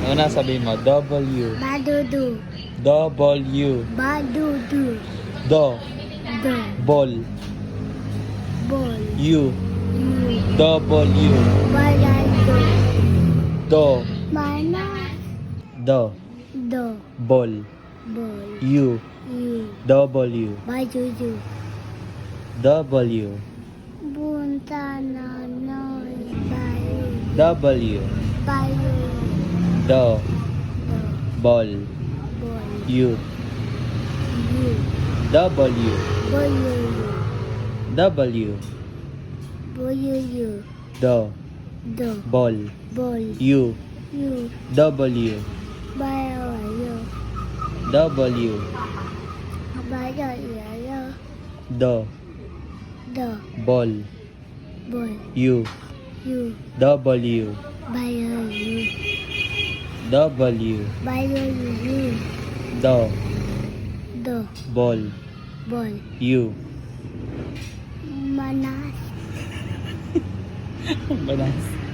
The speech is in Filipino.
Una sabihin mo, W. Badudu. W. Badudu. Do. Do. Ball. Ball. U. U. W. Balado. Do. Mana. Do. Do. Ball. Ball. U. U. W. Badudu. W. Bunta na noy. Bayo. W. Bayo. Do. Do. Ball. Ball. U. U. W. Boyo. W. Boyo. Do. Do. Ball. Ball. U. U. W. Bayo. W. Bayo. Do. Do. Ball. Ball. U. U. W. Bayo. W. Bayo. Do. Do. Ball. Ball. U. Manas. Banas.